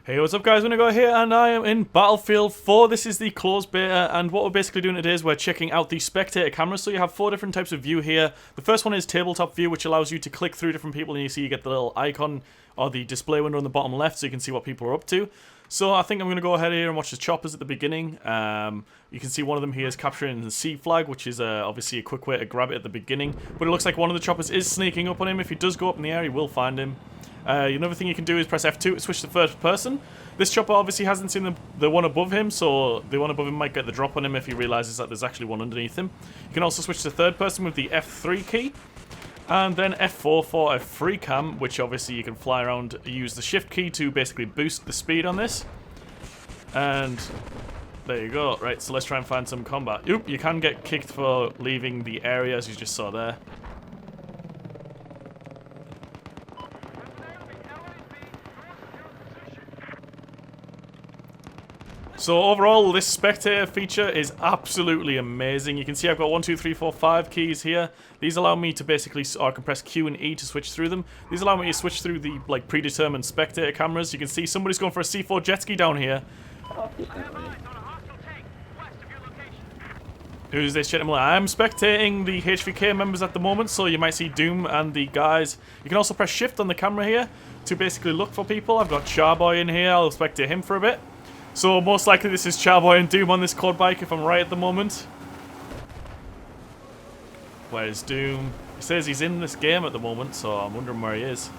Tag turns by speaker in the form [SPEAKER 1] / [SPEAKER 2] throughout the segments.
[SPEAKER 1] Hey, what's up guys, Wintergore here, and I am in Battlefield 4. This is the closed beta, and what we're basically doing today is we're checking out the Spectator cameras. So you have 4 different types of view here. The first one is tabletop view, which allows you to click through different people, and you see you get the little icon or the display window on the bottom left, so you can see what people are up to. So I think I'm going to go ahead here and watch the choppers at the beginning. You can see one of them here is capturing the C flag, which is obviously a quick way to grab it at the beginning. But it looks like one of the choppers is sneaking up on him. If he does go up in the air, he will find him. Another thing you can do is press F2 to switch to first person. This chopper obviously hasn't seen the one above him, so the one above him might get the drop on him if he realizes that there's actually one underneath him. You can also switch to third person with the F3 key. And then F4 for a free cam, which obviously you can fly around, use the shift key to basically boost the speed on this. And there you go. Right, so let's try and find some combat. Oop, you can get kicked for leaving the area, as you just saw there. So overall, this Spectator feature is absolutely amazing. You can see I've got 1, 2, 3, 4, 5 keys here. These allow me to basically, or I can press Q and E to switch through them. These allow me to switch through the predetermined Spectator cameras. You can see somebody's going for a C4 jet ski down here. Who's this gentleman? I'm spectating the HVK members at the moment, so you might see Doom and the guys. You can also press shift on the camera here to basically look for people. I've got Charboy in here. I'll spectate him for a bit. So most likely this is Charboy and Doom on this quad bike if I'm right at the moment. Where's Doom? He says he's in this game at the moment, so I'm wondering where he is.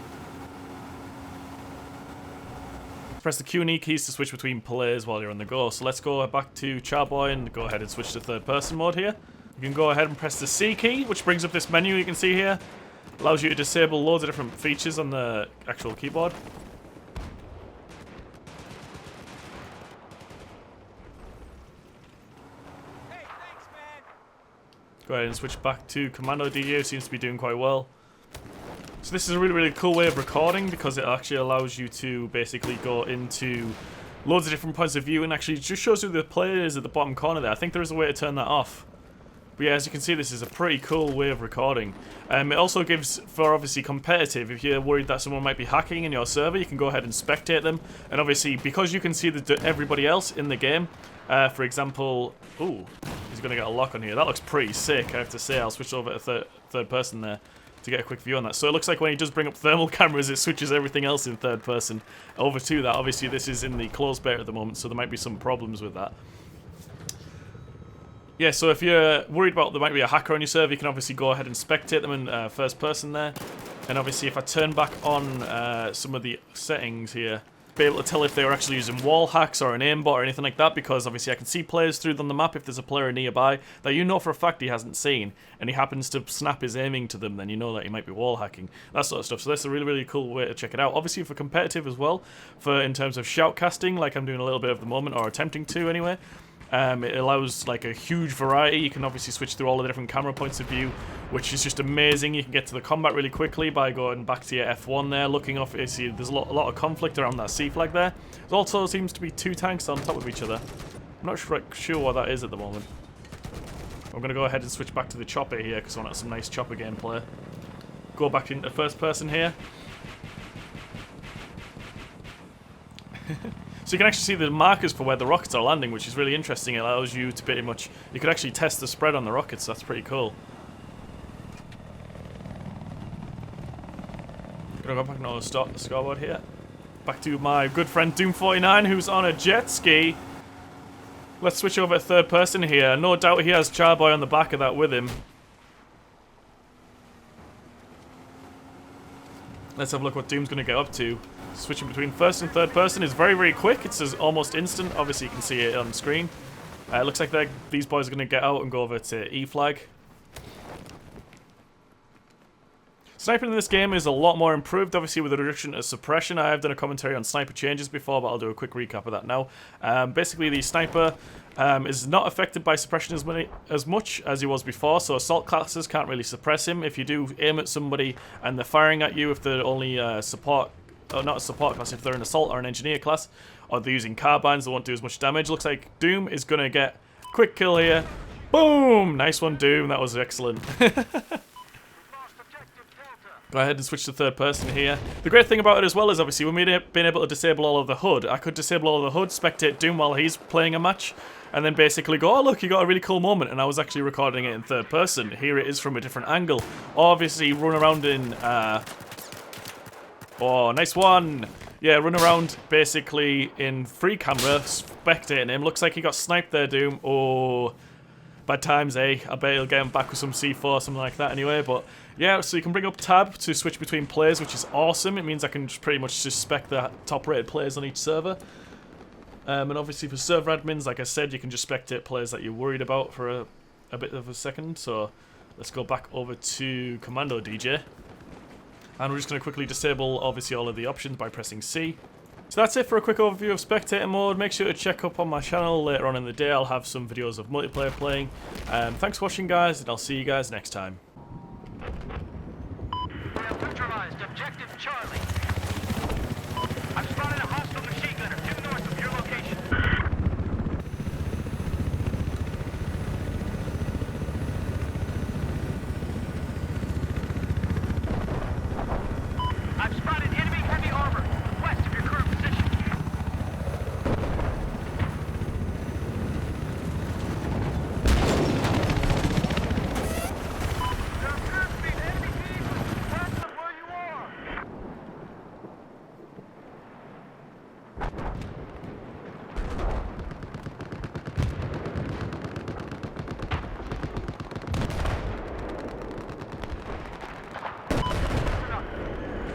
[SPEAKER 1] Press the Q and E keys to switch between players while you're on the go. So let's go back to Charboy and go ahead and switch to third person mode here. You can go ahead and press the C key, which brings up this menu you can see here. Allows you to disable loads of different features on the actual keyboard. Go ahead and switch back to Commando DU, seems to be doing quite well. So this is a really, really cool way of recording because it actually allows you to basically go into loads of different points of view and actually just shows you the players at the bottom corner there. I think there is a way to turn that off. But yeah, as you can see, this is a pretty cool way of recording. It also gives, for obviously competitive, if you're worried that someone might be hacking in your server, you can go ahead and spectate them. And obviously, because you can see everybody else in the game, for example, ooh, he's going to get a lock on here. That looks pretty sick, I have to say. I'll switch over to third person there to get a quick view on that. So it looks like when he does bring up thermal cameras, it switches everything else in third person over to that. Obviously, this is in the closed beta at the moment, so there might be some problems with that. Yeah, so if you're worried about there might be a hacker on your server, you can obviously go ahead and spectate them in first person there. And obviously if I turn back on some of the settings here, be able to tell if they were actually using wall hacks or an aimbot or anything like that, because obviously I can see players through on the map if there's a player nearby that you know for a fact he hasn't seen, and he happens to snap his aiming to them, then you know that he might be wall hacking, that sort of stuff. So that's a really, really cool way to check it out. Obviously for competitive as well, for in terms of shoutcasting, like I'm doing a little bit of the moment, or attempting to anyway. It allows like a huge variety. You can obviously switch through all the different camera points of view, which is just amazing. You can get to the combat really quickly by going back to your F1 there, looking off. You see there's a lot of conflict around that C flag there. There also seems to be 2 tanks on top of each other. I'm not sure what that is at the moment. I'm going to go ahead and switch back to the chopper here because I want some nice chopper gameplay. Go back into first person here. So you can actually see the markers for where the rockets are landing, which is really interesting. It allows you to pretty much, you could actually test the spread on the rockets, so that's pretty cool. Gonna go back and start the scoreboard here. Back to my good friend Doom49, who's on a jet ski. Let's switch over to third person here. No doubt he has Charboy on the back of that with him. Let's have a look what Doom's gonna get up to. Switching between first and third person is very, very quick. It's almost instant. Obviously, you can see it on screen. It looks like these boys are going to get out and go over to E flag. Sniping in this game is a lot more improved, obviously, with the reduction of suppression. I have done a commentary on sniper changes before, but I'll do a quick recap of that now. Basically, the sniper is not affected by suppression as much as he was before, so assault classes can't really suppress him. If you do aim at somebody and they're firing at you, if they're only support, or not a support class, if they're an assault or an engineer class, or they're using carbines, they won't do as much damage. Looks like Doom is going to get a quick kill here. Boom! Nice one, Doom. That was excellent. Go ahead and switch to third person here. The great thing about it as well is obviously when we've been able to disable all of the HUD, I could disable all of the HUD, spectate Doom while he's playing a match, and then basically go, oh look, you got a really cool moment, and I was actually recording it in third person. Here it is from a different angle. Obviously run around in, oh, nice one! Yeah, run around basically in free camera, spectating him. Looks like he got sniped there, Doom. Oh, bad times, eh? I bet he'll get him back with some C4, something like that anyway, but yeah, so you can bring up tab to switch between players, which is awesome. It means I can just pretty much just spec the top rated players on each server. And obviously for server admins, like I said, you can just spectate players that you're worried about for a bit of a second. So let's go back over to Commando DJ. And we're just going to quickly disable obviously all of the options by pressing C. So that's it for a quick overview of spectator mode. Make sure to check up on my channel later on in the day. I'll have some videos of multiplayer playing. Thanks for watching, guys, and I'll see you guys next time.
[SPEAKER 2] We have neutralized objective Charlie. I've spotted a hostile machine gunner due north of your location. I've spotted enemy heavy armor west of your current position. There appears to be an enemy vehicle west of where you are.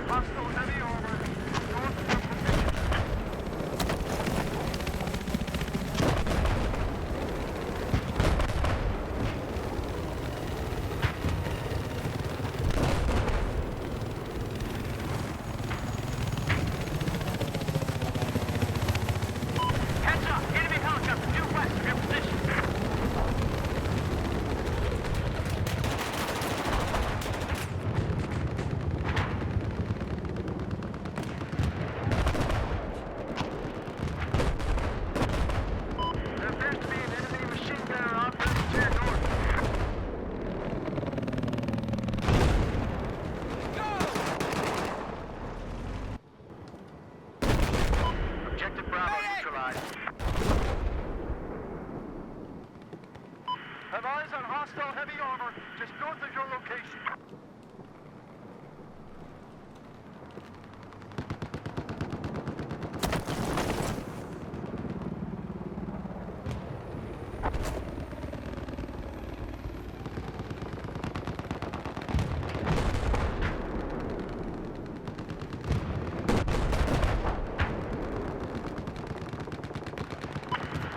[SPEAKER 2] Hostile heavy armor north of your position. Heads up! Enemy helicopter due west of your position. There appears to be an enemy machine gunner operating to your north. Objective Bravo neutralized. Have eyes on hostile heavy armor just north of your location.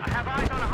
[SPEAKER 2] I have eyes on a